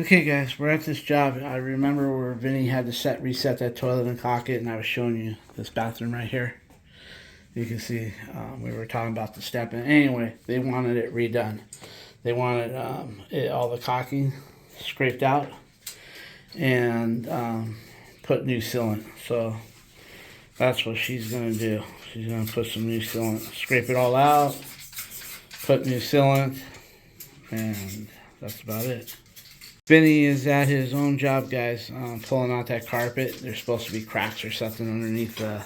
Okay guys, we're at this job. I remember where Vinny had to reset that toilet and caulk it, and I was showing you this bathroom right here. You can see we were talking about the step in. Anyway, they wanted it redone. They wanted all the caulking scraped out and put new sealant. So that's what she's going to do. She's going to put some new sealant, scrape it all out, put new sealant, and that's about it. Vinny is at his own job, guys, pulling out that carpet. There's supposed to be cracks or something underneath the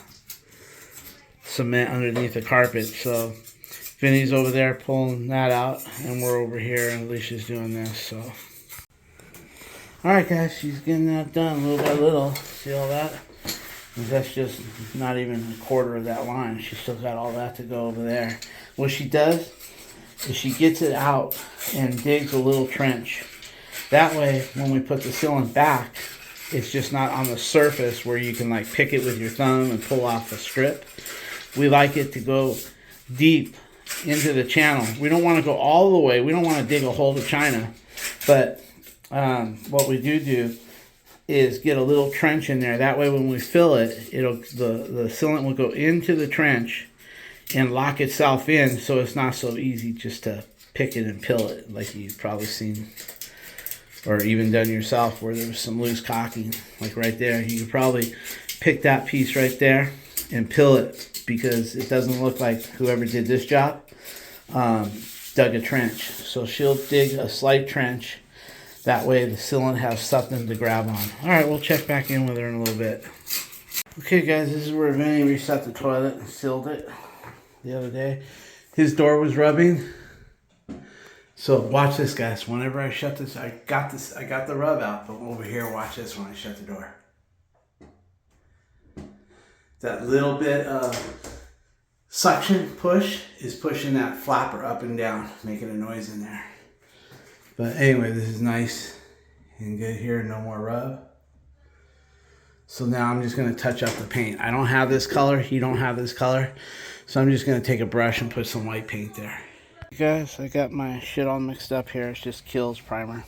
cement underneath the carpet. So Vinny's over there pulling that out, and we're over here, and Alicia's doing this. So, all right, guys, she's getting that done little by little. See all that? And that's just not even a quarter of that line. She's still got all that to go over there. What she does is she gets it out and digs a little trench. That way, when we put the sealant back, it's just not on the surface where you can like pick it with your thumb and pull off the strip. We like it to go deep into the channel. We don't want to go all the way. We don't want to dig a hole to China. But what we do is get a little trench in there. That way, when we fill it, the sealant will go into the trench and lock itself in, so it's not so easy just to pick it and peel it like you've probably seen or even done yourself where there was some loose caulking, like right there. You could probably pick that piece right there and peel it, because it doesn't look like whoever did this job dug a trench. So she'll dig a slight trench. That way the sealant has something to grab on. All right, we'll check back in with her in a little bit. Okay, guys, this is where Vinny reset the toilet and sealed it the other day. His door was rubbing. So watch this, guys. Whenever I shut this, I got the rub out, but over here, watch this when I shut the door. That little bit of suction push is pushing that flapper up and down, making a noise in there. But anyway, this is nice and good here. No more rub. So now I'm just going to touch up the paint. I don't have this color. You don't have this color. So I'm just going to take a brush and put some white paint there. Guys, I got my shit all mixed up here. It's just Kills primer.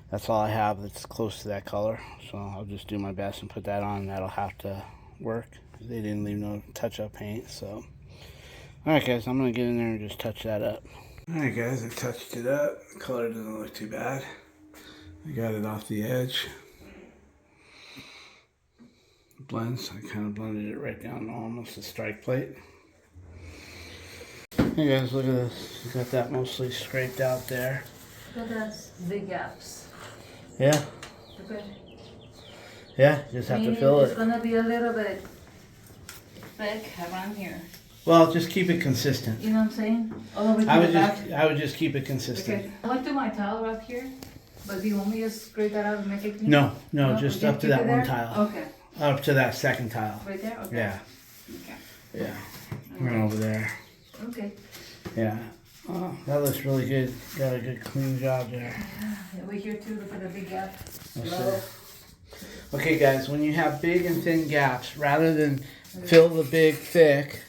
That's all I have that's close to that color. So I'll just do my best and put that on. That'll have to work. They didn't leave no touch-up paint. So, alright guys, I'm going to get in there and just touch that up. Alright guys, I touched it up. The color doesn't look too bad. I got it off the edge. Blends. I kind of blended it right down to almost a strike plate. Hey guys, look at this. You got that mostly scraped out there. Look at those big gaps. Yeah. Okay. Yeah, just have to fill it. It's gonna be a little bit thick around here. Well, just keep it consistent. You know what I'm saying? All the way to the back. I would just keep it consistent. Okay. I went to my tile up here, but do you want me to scrape that out and make it clean? No, just up to that one tile. Okay. Up to that second tile. Right there? Okay. Yeah. Okay. Yeah. Right over there. Okay. Yeah. Oh, that looks really good. Got a good clean job there. Over here too, look at the big gap. Okay guys, when you have big and thin gaps, rather than fill the big thick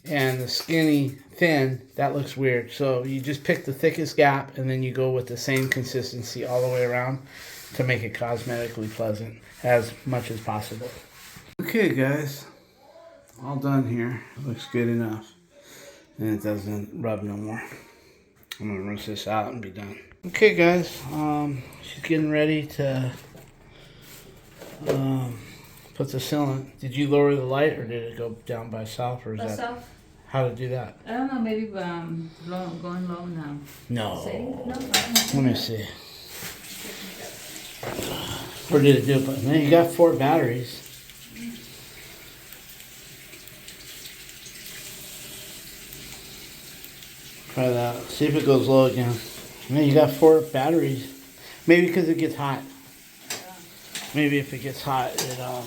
and the skinny thin, that looks weird. So you just pick the thickest gap and then you go with the same consistency all the way around to make it cosmetically pleasant as much as possible. Okay guys, all done here. Looks good enough. And it doesn't rub no more. I'm gonna rinse this out and be done. Okay guys, she's getting ready to put the sealant. Did you lower the light or did it go down by itself, or is that Myself? how to do that? I don't know, maybe going low now. No. See? No, Let me see. Or did it do it? But man, you got 4 batteries. Try that. See if it goes low again. Man, you got 4 batteries. Maybe because it gets hot. Maybe if it gets hot, it Alright.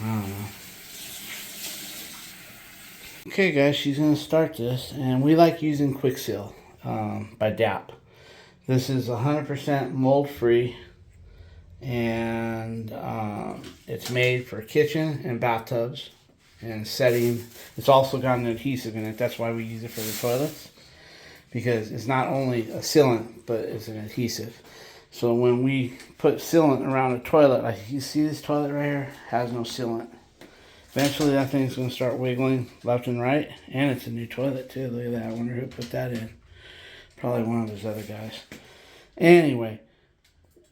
I don't know. Okay guys, she's going to start this, and we like using Quick Seal by DAP. This is 100% mold free, and it's made for kitchen and bathtubs and setting. It's also got an adhesive in it. That's why we use it for the toilets, because it's not only a sealant, but it's an adhesive. So when we put sealant around a toilet, like you see this toilet right here, has no sealant. Eventually that thing's going to start wiggling left and right, and it's a new toilet too. Look at that. I wonder who put that in. Probably one of those other guys. Anyway,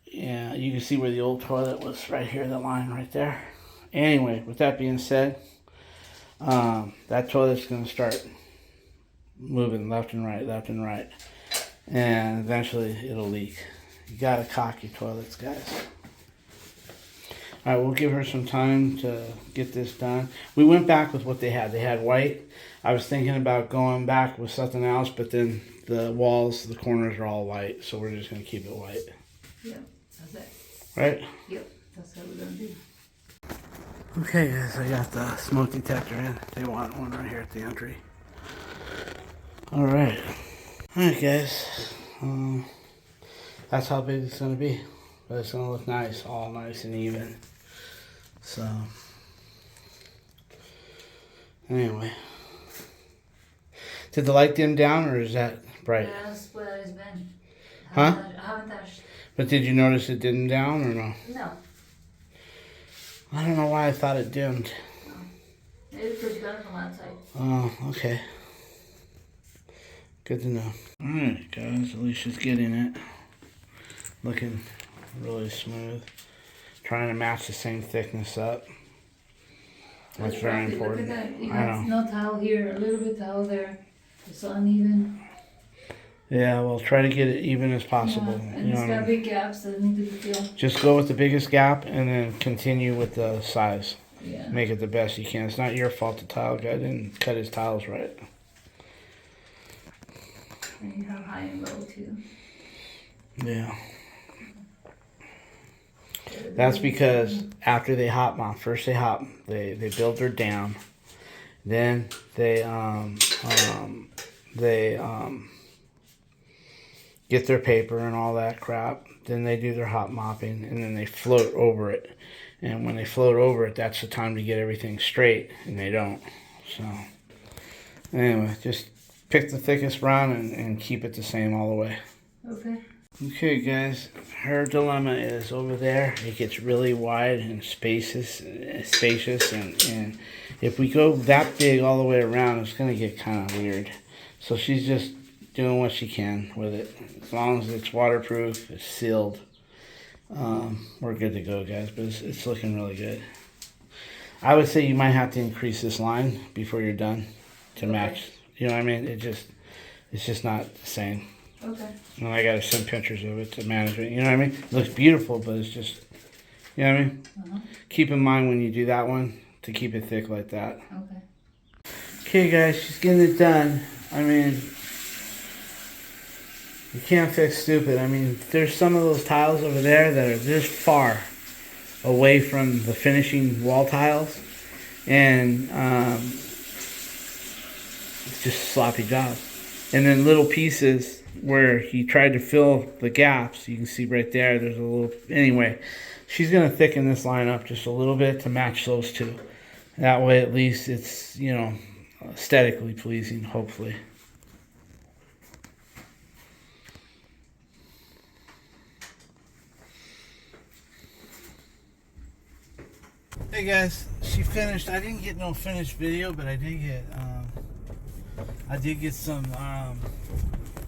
yeah, you can see where the old toilet was right here, the line right there. Anyway, with that being said, that toilet's going to start moving left and right, and eventually it'll leak. You gotta caulk your toilets, guys. All right, we'll give her some time to get this done. We went back with what they had. They had white. I was thinking about going back with something else, but then the walls, the corners are all white, so we're just gonna keep it white. Yep, that's it. Right? Yep, that's what we're gonna do. Okay, guys, I got the smoke detector in. They want one right here at the entry. All right. All right, guys. That's how big it's gonna be, but it's gonna look nice, all nice and even. So, anyway, did the light dim down, or is that bright? Yeah, that's what it's been. Huh? I haven't touched. But did you notice it dimmed down, or no? No. I don't know why I thought it dimmed. It's pretty good from outside. Oh, okay. Good to know. All right, guys, Alicia's getting it. Looking really smooth. Trying to match the same thickness up. That's very important. Look at that. You I have know. no towel here, a little bit towel there. It's uneven. Yeah, well, try to get it even as possible. Yeah, and You know it's what I got mean? big gaps that need to be filled. Just go with the biggest gap and then continue with the size. Yeah. Make it the best you can. It's not your fault the tile guy didn't cut his tiles right. And you have high and low too. Yeah. That's because after they hot mop, first they build their dam, then they get their paper and all that crap, then they do their hot mopping, and then they float over it. And when they float over it, that's the time to get everything straight, and they don't. So anyway, just pick the thickest round and keep it the same all the way. Okay. Okay, guys, her dilemma is over there. It gets really wide and spacious, and if we go that big all the way around, it's going to get kind of weird. So she's just doing what she can with it. As long as it's waterproof, it's sealed, we're good to go, guys. But it's looking really good. I would say you might have to increase this line before you're done to match. You know what I mean? It's just not the same. Okay. And I gotta send pictures of it to management. You know what I mean? It looks beautiful, but it's just, you know what I mean? Uh-huh. Keep in mind when you do that one to keep it thick like that. Okay. Okay, guys, she's getting it done. I mean, you can't fix stupid. I mean, there's some of those tiles over there that are this far away from the finishing wall tiles, and it's just a sloppy job. And then little pieces where he tried to fill the gaps, you can see right there, there's a little, anyway, she's going to thicken this line up just a little bit to match those two. That way at least it's, you know, aesthetically pleasing, hopefully. Hey guys, she finished. I didn't get no finished video, but I did get some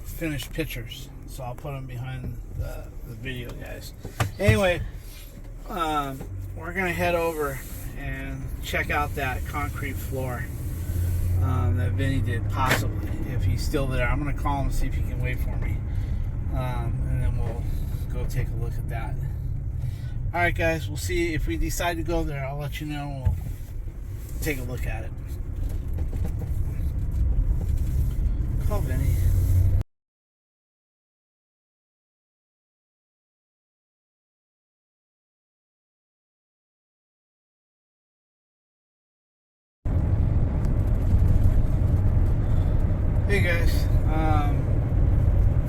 finished pictures, so I'll put them behind the video, guys. Anyway, we're gonna head over and check out that concrete floor that Vinny did, possibly, if he's still there. I'm gonna call him and see if he can wait for me, and then we'll go take a look at that. Alright guys, we'll see if we decide to go there. I'll let you know. We'll take a look at it. Call Vinny. Hey guys,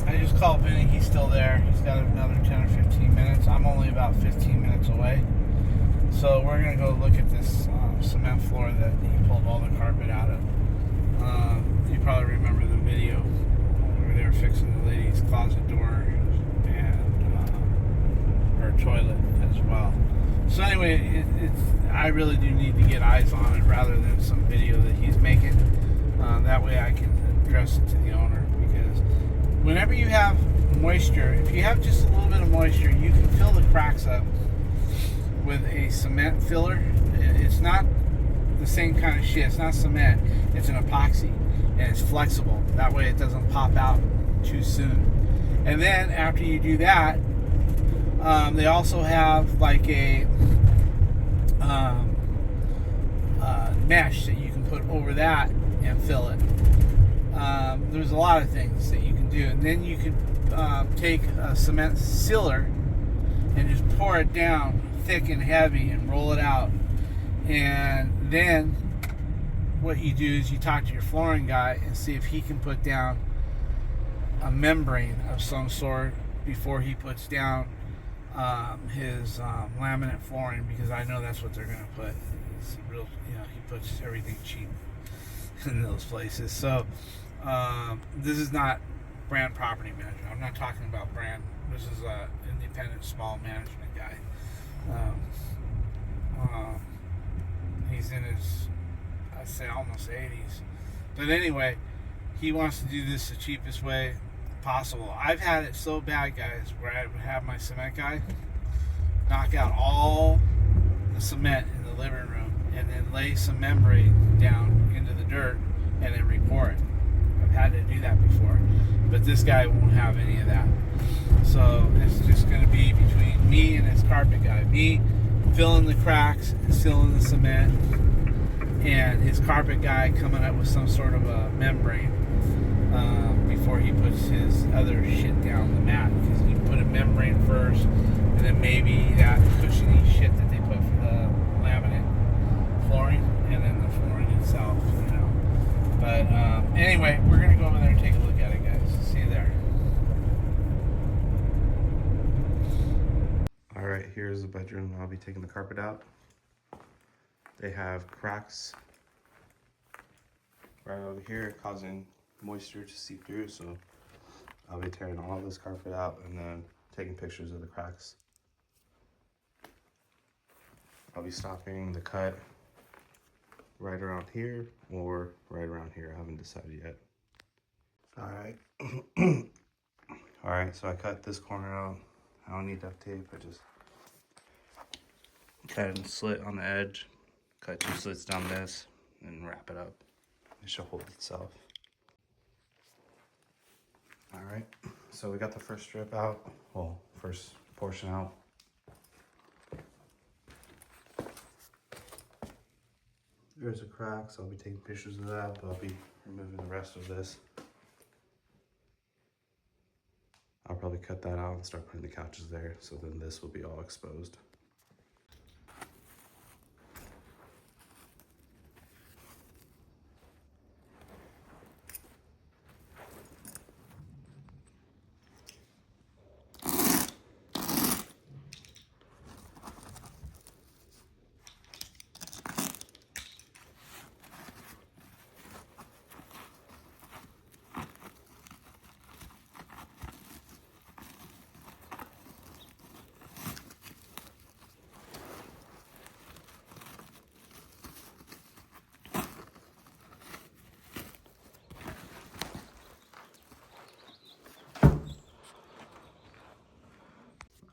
I just called Vinny. He's still there. He's got another 10 or 15 minutes. I'm only about 15 minutes away. So we're going to go look at this cement floor that he pulled all the carpet out of. You probably remember the video where they were fixing the lady's closet door and her toilet as well. So anyway, I really do need to get eyes on it rather than some video that he's making. That way I can address it to the owner, because whenever you have moisture, if you have just a little bit of moisture, you can fill the cracks up with a cement filler. It's not the same kind of shit. It's not cement. It's an epoxy, and it's flexible. That way it doesn't pop out too soon. And then after you do that, they also have like a mesh that you can put over that and fill it. There's a lot of things that you can do, and then you can take a cement sealer and just pour it down thick and heavy and roll it out. And then what you do is you talk to your flooring guy and see if he can put down a membrane of some sort before he puts down his laminate flooring, because I know that's what they're going to put. It's real, he puts everything cheap in those places. So this is not brand property management. I'm not talking about brand. This is a independent small management guy. He's in his, I'd say, almost 80s. But anyway, he wants to do this the cheapest way possible. I've had it so bad, guys, where I would have my cement guy knock out all the cement in the living room and then lay some membrane down into the dirt and then re-pour it. I've had to do that before, but this guy won't have any of that. So it's just going to be between me and his carpet guy. Me filling the cracks and sealing the cement, and his carpet guy coming up with some sort of a membrane before he puts his other shit down the mat, because you put a membrane first and then maybe that cushiony shit that they put for the laminate flooring, and then the flooring itself, But anyway, we're going to go over there and take a look at it, guys. See you there. Alright, here's the bedroom. I'll be taking the carpet out. They have cracks right over here causing moisture to seep through, so I'll be tearing all this carpet out and then taking pictures of the cracks. I'll be stopping the cut right around here or right around here. I haven't decided yet. Alright. Alright, so I cut this corner out. I don't need duct tape. I just cut a slit on the edge, cut 2 slits down this, and wrap it up. It should hold itself. Alright, so we got the first strip out. Well, first portion out. There's a crack, so I'll be taking pictures of that, but I'll be removing the rest of this. I'll probably cut that out and start putting the couches there, so then this will be all exposed.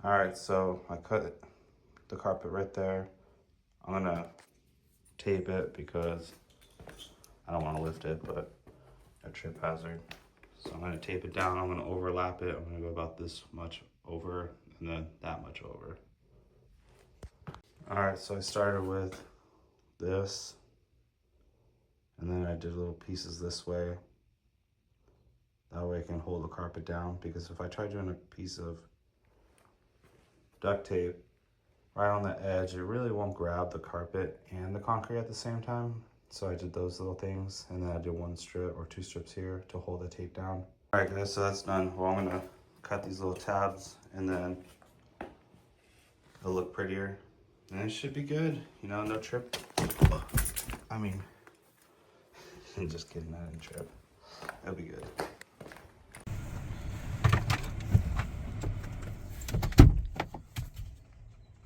Alright, so I cut the carpet right there. I'm gonna tape it because I don't want to lift it, but a trip hazard. So I'm gonna tape it down, I'm gonna overlap it. I'm gonna go about this much over and then that much over. Alright, so I started with this, and then I did little pieces this way. That way I can hold the carpet down, because if I try doing a piece of duct tape right on the edge, it really won't grab the carpet and the concrete at the same time. So I did those little things, and then I did 1 strip or 2 strips here to hold the tape down. All right, guys, so that's done. Well, I'm gonna cut these little tabs, and then it'll look prettier, and it should be good. No trip I mean, I'm just kidding, I didn't trip. That'll be good.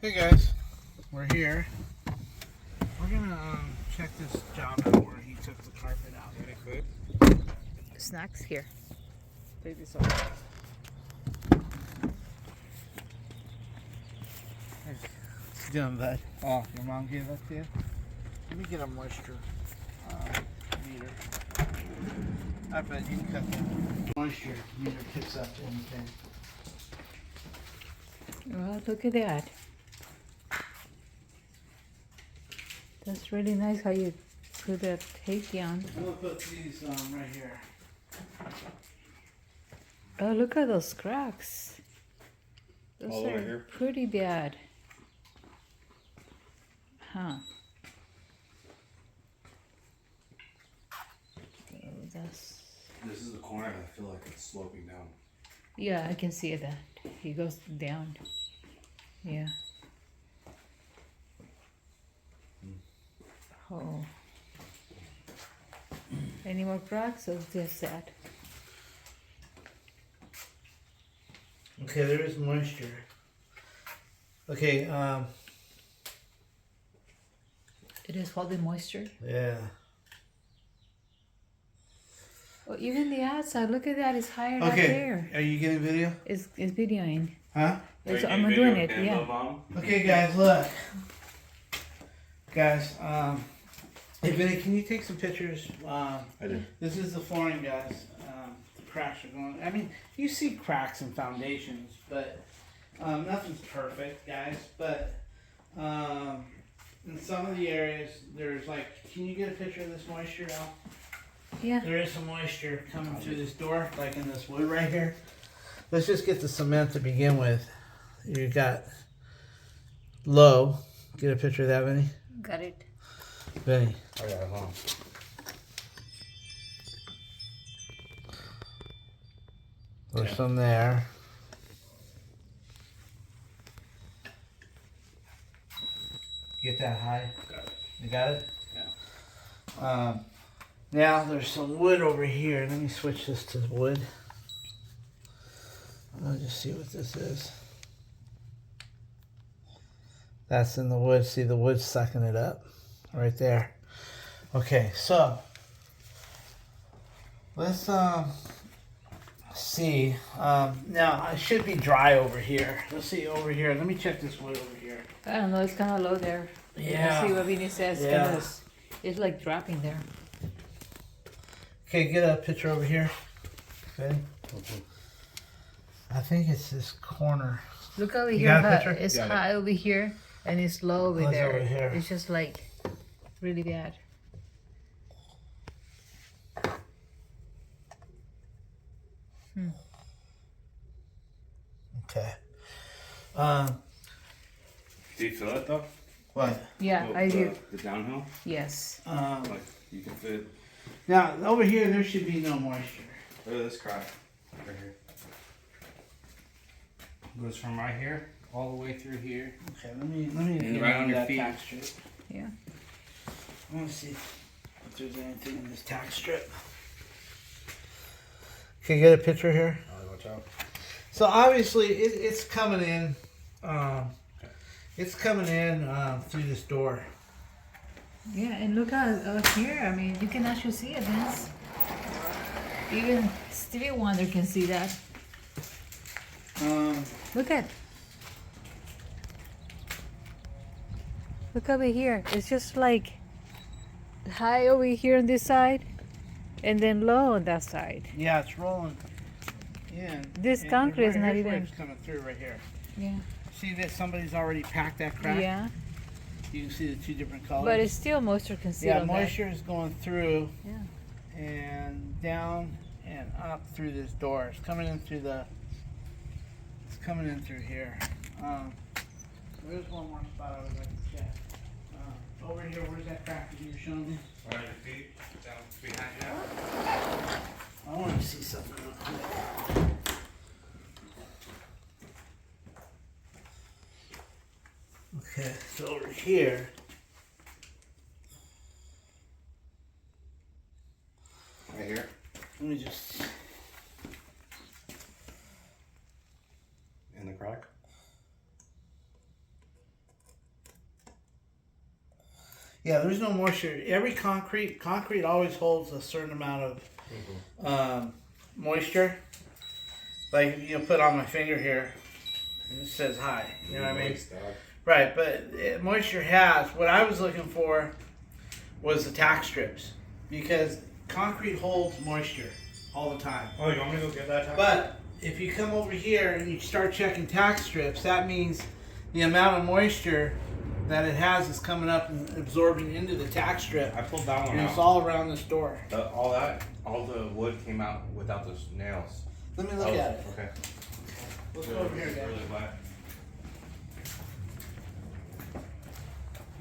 Hey guys, we're here. We're gonna check this job out where he took the carpet out. Any food? Snacks here. Take this off. What's he doing, bud? Oh, your mom gave that to you? Let me get a moisture meter. I bet you can cut that. Moisture meter picks up anything. Well, look at that. That's really nice how you put that tape down. I'm gonna put these right here. Oh, look at those cracks. Those All over are here? pretty bad. Huh. So that's... This is the corner, I feel like it's sloping down. Yeah, I can see that. He goes down. Yeah. Oh. Any more cracks or just that? Okay, there is moisture. Okay, It is holding moisture. yeah. Oh, even the outside, look at that, it's higher up Okay, there. are you getting video? It's videoing. Huh? I'm doing it, yeah. Okay, guys, look. Guys, hey, Vinny, can you take some pictures? I did. This is the flooring, guys. The cracks are going. I mean, you see cracks in foundations, but nothing's perfect, guys. But in some of the areas, there's like, can you get a picture of this moisture now? Yeah. There is some moisture coming through this door, like in this wood right here. Let's just get the cement to begin with. You got low. Get a picture of that, Vinny. Got it. Vinny. I got it, hold on. There's some there. Get that high. Got it. You got it? Yeah. Now there's some wood over here. Let me switch this to wood. I'll just see what this is. That's in the wood. See, the wood's sucking it up right there. Okay, so let's see. Now it should be dry over here. Let's see over here. Let me check this wood over here. I don't know, it's kind of low there. Yeah. You see what Vinny says? Yeah. Kinda, it's like dropping there. Okay, get a picture over here. Okay. I think it's this corner. Look over You here. got a How, picture? it's Got it. high over here and it's low over How's there. over here? It's just like really bad. Okay. Do you feel it though? What? Yeah, I do. The downhill? Yes. Like, you can feel it. Now over here there should be no moisture. Look at this crack. Right here. Goes from right here all the way through here. Okay, let me And get right on your that feet. tack strip. Yeah. I want to see if there's anything in this tack strip. Can you get a picture here? Oh, watch out. So obviously it's coming in. It's coming in through this door. Yeah, and look out here. I mean, you can actually see it, Vince. Even Stevie Wonder can see that. Look at. Look over here. It's just like high over here on this side, and then low on that side. Yeah, it's rolling in. This And concrete is not here's where even- it's coming through right here. Yeah. See that somebody's already packed that crack? Yeah. You can see the two different colors. But it's still moisture concealed. yeah, on moisture is going through That. Yeah. and down and up through this door. It's coming in through the. It's coming in through here. There's one more spot I would like to check. Over here, where's that crack that you were showing me? Right on your feet. Down behind you. I want to see something real quick. Okay, so over here, Let me just. In the crack? Yeah, there's no moisture. Every concrete always holds a certain amount of moisture. Like you put on my finger here, and it says hi. You know what I mean? Right, but moisture has. What I was looking for was the tack strips because concrete holds moisture all the time. Oh, you want me to go get that tack? But if you come over here and you start checking tack strips, that means the amount of moisture that it has is coming up and absorbing into the tack strip. I pulled that one And out. it's all around this door. All the wood came out without those nails. Let me look at it. Okay. Let's go over here, guys. Really wet.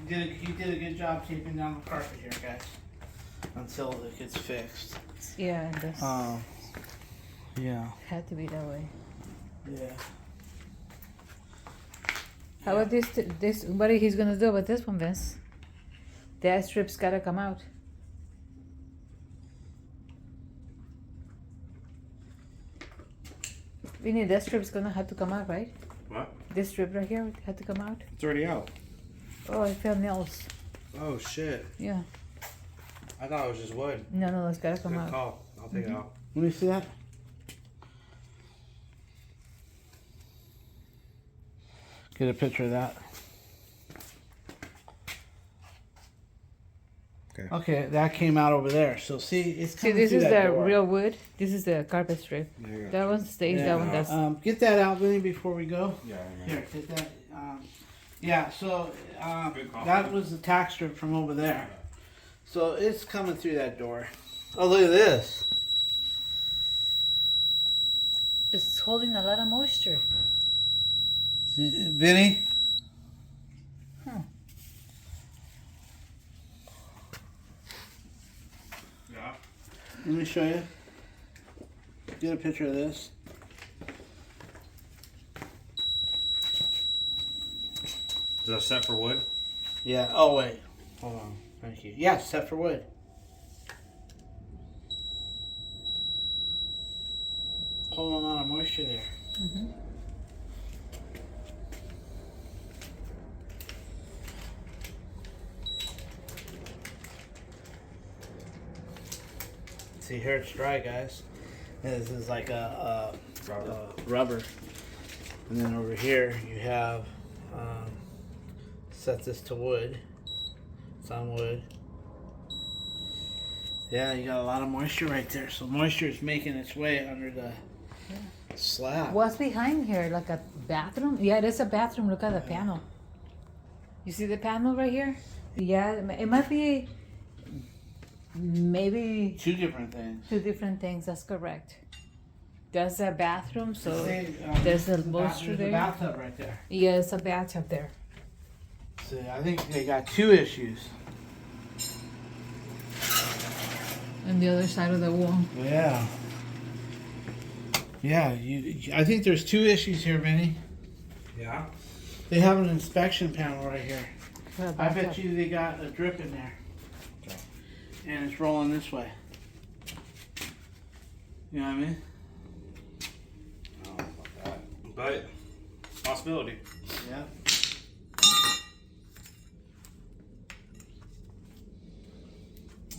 You did a good job taping down the carpet here, guys, until it gets fixed. Yeah, that's Yeah. had to be that way. Yeah. How about this? What he's gonna do about this one, Vince? That strip's gotta come out. Vinny, that strip's gonna have to come out, right? What? This strip right here had to come out. It's already out. Oh, I found nails. Oh shit. Yeah. I thought it was just wood. No, it's gotta come Good out. call. I'll take it out. Let me see that. Get a picture of that. Okay, that came out over there. So see, it's See, coming this through is that the door. real wood. This is the carpet strip. Yeah. That one stays. Yeah. That one does. Get that out, Vinny, before we go. Yeah. Here, get that. Yeah, so Good call. that was the tack strip from over there. So it's coming through that door. Oh, look at this. It's holding a lot of moisture. Vinny? Yeah. Let me show you. Get a picture of this. Is that set for wood? Yeah. Oh, wait. Hold on. Thank you. Yeah, set for wood. Whole amount of moisture there. Mm-hmm. See, here it's dry, guys. This is like a Rubber. rubber. And then over here you have set this to wood. It's on wood. Yeah, you got a lot of moisture right there. So moisture is making its way under the slab. What's behind here? Like a bathroom? Yeah, it is a bathroom. Look at the panel. You see the panel right here? Yeah, it might be maybe Two different things. two different things. That's correct. There's a bathroom, so See, there's a there's moisture a there. bathtub right there. Yeah, it's a bathtub there. See, I think they got two issues. On the other side of the wall. Yeah. Yeah, I think there's two issues here, Vinny. Yeah. They have an inspection panel right here. For a I bathtub. bet you they got a drip in there. And it's rolling this way. You know what I mean? I don't know about that. But possibility. Yeah.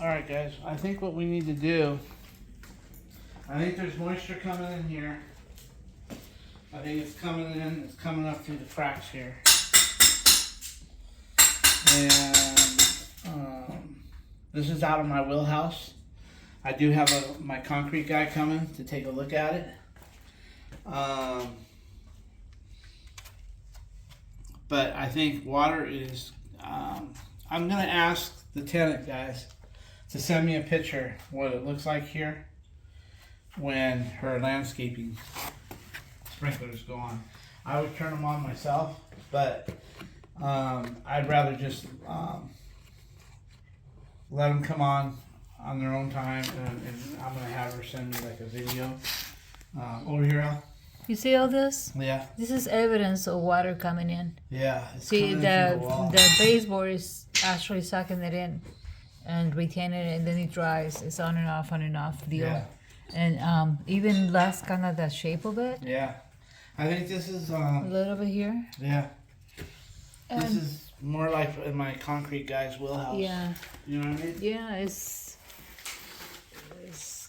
Alright guys, I think what we need to do, I think there's moisture coming in here. I think it's coming up through the cracks here. And this is out of my wheelhouse. I do have my concrete guy coming to take a look at it. But I think water is, I'm gonna ask the tenant guys to send me a picture what it looks like here when her landscaping sprinklers go on. I would turn them on myself, but I'd rather just let them come on their own time, and I'm gonna have her send me like a video. Over here, Al? You see all this? Yeah, This is evidence of water coming in. yeah. It's See, coming in through the wall. the baseboard is actually sucking it in and retaining it, and then it dries. It's on and off deal. Yeah. And even lost kind of the shape of it. Yeah. I think this is, A little bit here. yeah. This And is more like in my concrete guy's wheelhouse. yeah, You know what I mean? yeah, it's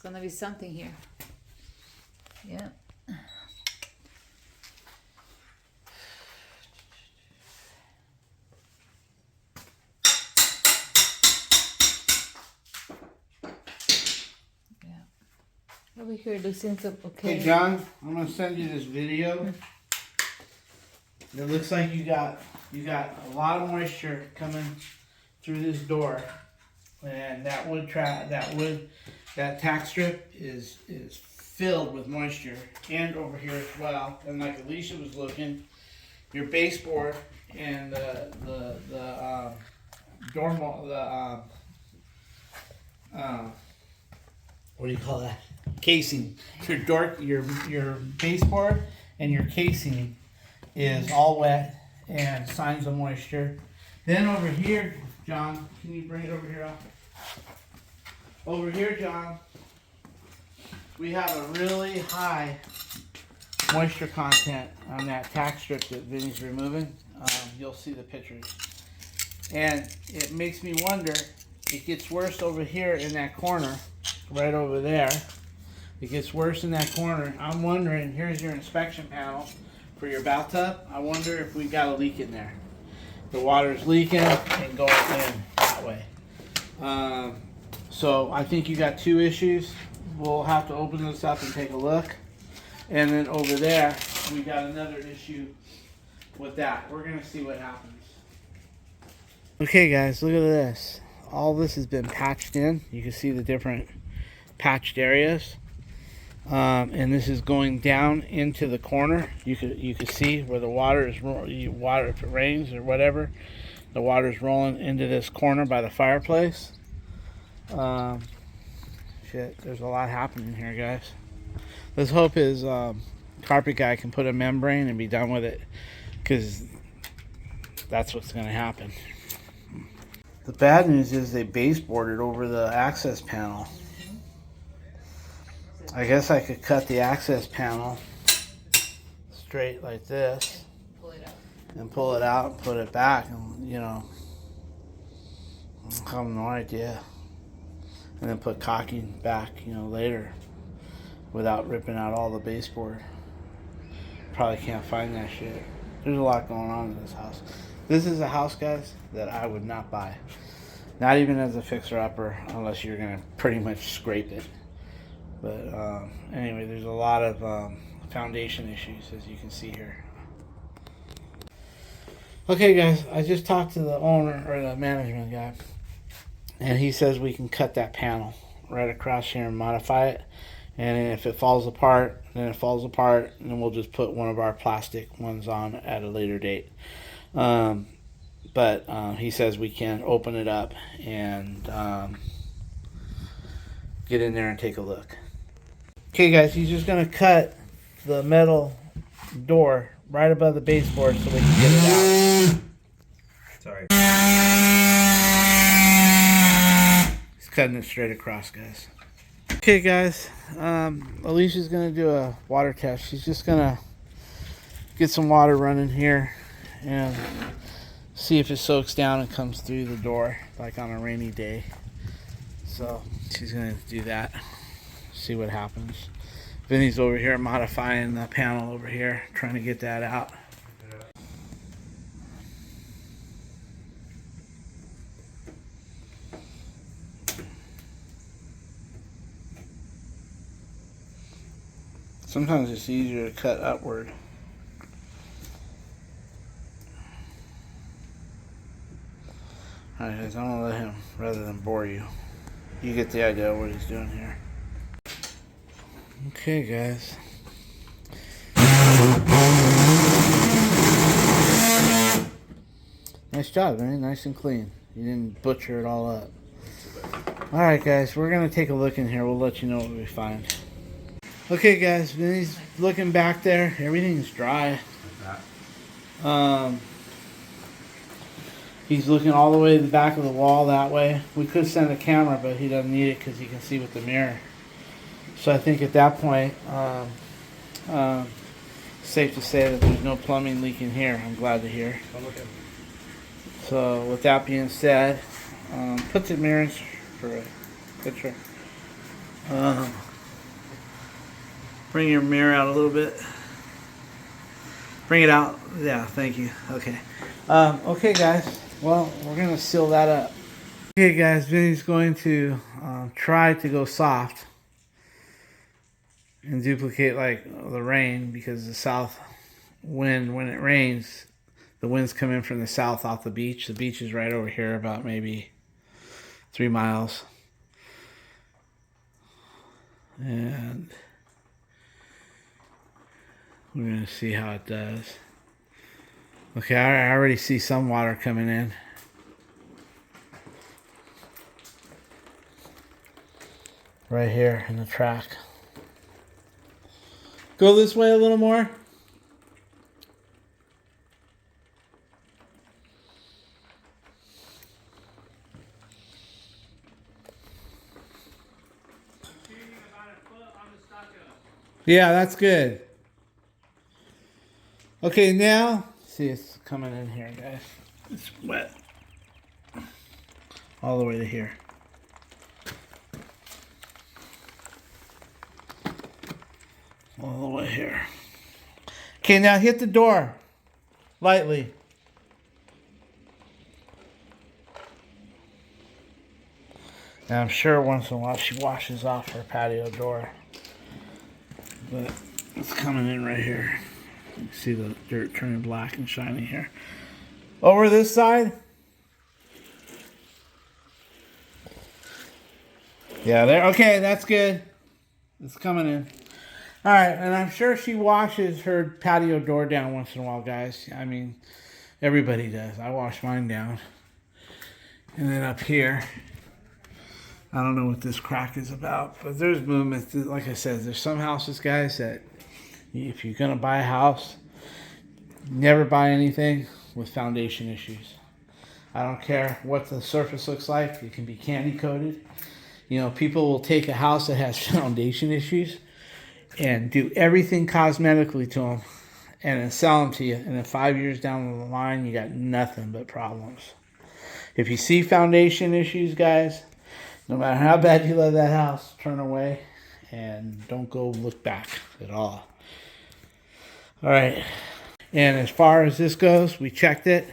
gonna be something here. Yeah. Over here, this seems okay. Hey John, I'm gonna send you this video. It looks like you got a lot of moisture coming through this door, and that tack strip is filled with moisture, and over here as well. And like Alicia was looking, your baseboard and the what do you call that? Casing. Your baseboard and your casing is all wet and signs of moisture. Then over here, John, can you bring it over here? Over here, John, we have a really high moisture content on that tack strip that Vinny's removing. You'll see the pictures. And it makes me wonder, it gets worse over here in that corner, right over there. It gets worse in that corner. I'm wondering, here's your inspection panel for your bathtub. I wonder if we got a leak in there. The water's leaking and going in that way. So I think you got two issues. We'll have to open this up and take a look. And then over there, we got another issue with that. We're gonna see what happens. Okay guys, look at this. All this has been patched in. You can see the different patched areas. And this is going down into the corner. You could see where the water is if it rains or whatever, the water is rolling into this corner by the fireplace. Shit, there's a lot happening here, guys. Let's hope his carpet guy can put a membrane and be done with it, because that's what's going to happen. The bad news is they baseboarded over the access panel. I guess I could cut the access panel straight like this and pull it out and put it back, and I have no idea. And then put caulking back, later without ripping out all the baseboard. Probably can't find that shit. There's a lot going on in this house. This is a house, guys, that I would not buy. Not even as a fixer-upper, unless you're gonna pretty much scrape it. But anyway, there's a lot of foundation issues, as you can see here. Okay, guys, I just talked to the owner, or the management guy, and he says we can cut that panel right across here and modify it. And if it falls apart, then it falls apart, and then we'll just put one of our plastic ones on at a later date. But he says we can open it up and get in there and take a look. Okay guys, he's just going to cut the metal door right above the baseboard so we can get it out. Sorry. He's cutting it straight across, guys. Okay guys, Alicia's going to do a water test. She's just going to get some water running here and see if it soaks down and comes through the door like on a rainy day. So she's going to do that. See what happens. Vinny's over here modifying the panel over here, trying to get that out. Sometimes it's easier to cut upward. Alright guys, I'm going to let him rather than bore you. You get the idea of what he's doing here. Okay guys. Nice job, man. Nice and clean. You didn't butcher it all up. Alright guys, we're going to take a look in here. We'll let you know what we find. Okay guys, Vinny's looking back there. Everything's dry. He's looking all the way to the back of the wall that way. We could send a camera, but he doesn't need it because he can see with the mirror. So I think at that point, safe to say that there's no plumbing leak in here. I'm glad to hear. So with that being said, put the mirrors for a picture. Bring your mirror out a little bit. Bring it out. Yeah, thank you. Okay. Okay, guys. Well, we're going to seal that up. Okay, guys. Vinny's going to try to go soft and duplicate like the rain, because the south wind, when it rains, the winds come in from the south off the beach. The beach is right over here, about maybe 3 miles. And we're going to see how it does. Okay, I already see some water coming in. Right here in the track. Go this way a little more. Yeah, that's good. Okay, now, see, it's coming in here, guys. It's wet. All the way to here. All the way here. Okay, now hit the door. Lightly. Now I'm sure once in a while she washes off her patio door. But it's coming in right here. You see the dirt turning black and shiny here. Over this side. Yeah, there. Okay, that's good. It's coming in. All right, and I'm sure she washes her patio door down once in a while, guys. I mean, everybody does. I wash mine down. And then up here, I don't know what this crack is about, but there's movement. Like I said, there's some houses, guys, that if you're going to buy a house, never buy anything with foundation issues. I don't care what the surface looks like. It can be candy coated. You know, people will take a house that has foundation issues and do everything cosmetically to them and then sell them to you. And then 5 years down the line, you got nothing but problems. If you see foundation issues, guys, no matter how bad you love that house, turn away and don't go look back at all. All right. And as far as this goes, we checked it.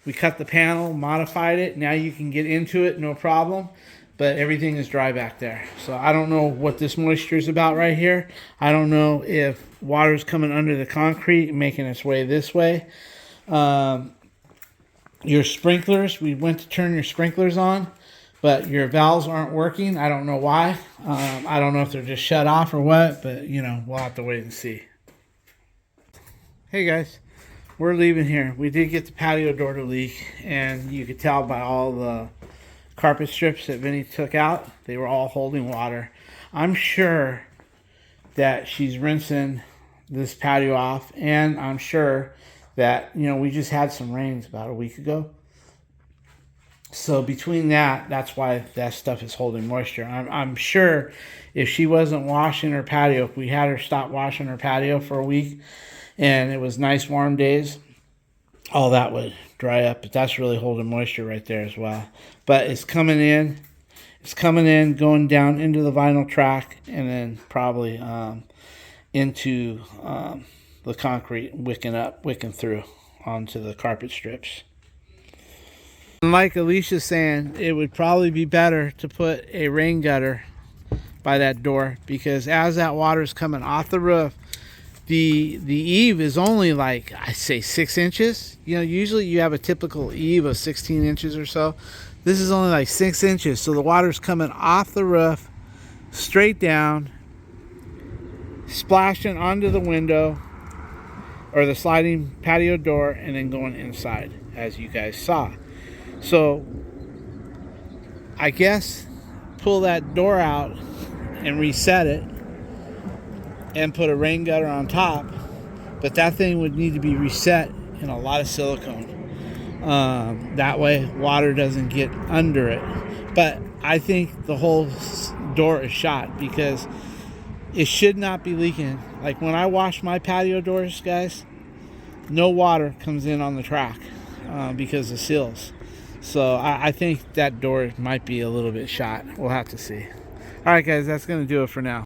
We cut the panel, modified it. Now you can get into it, no problem. But everything is dry back there. So I don't know what this moisture is about right here. I don't know if water's coming under the concrete and making its way this way. Your sprinklers, we went to turn your sprinklers on, but your valves aren't working. I don't know why. I don't know if they're just shut off or what, but you know, we'll have to wait and see. Hey guys, we're leaving here. We did get the patio door to leak, and you could tell by all the carpet strips that Vinny took out, they were all holding water. I'm sure that she's rinsing this patio off, and I'm sure that, you know, we just had some rains about a week ago. So between that's why that stuff is holding moisture. I'm sure if she wasn't washing her patio, if we had her stop washing her patio for a week and it was nice warm days, all that would dry up. But that's really holding moisture right there as well. But it's coming in. It's coming in, going down into the vinyl track, and then probably into the concrete, wicking through onto the carpet strips. And like Alicia's saying, it would probably be better to put a rain gutter by that door, because as that water is coming off the roof, the eave is only like, I say 6 inches. You know, usually you have a typical eave of 16 inches or so. This is only like 6 inches. So the water's coming off the roof, straight down, splashing onto the window or the sliding patio door, and then going inside, as you guys saw. So I guess pull that door out and reset it and put a rain gutter on top, but that thing would need to be reset in a lot of silicone. That way water doesn't get under it. But I think the whole door is shot, because it should not be leaking. Like when I wash my patio doors, guys, no water comes in on the track because of seals. So I think that door might be a little bit shot. We'll have to see. All right, guys, that's going to do it for now.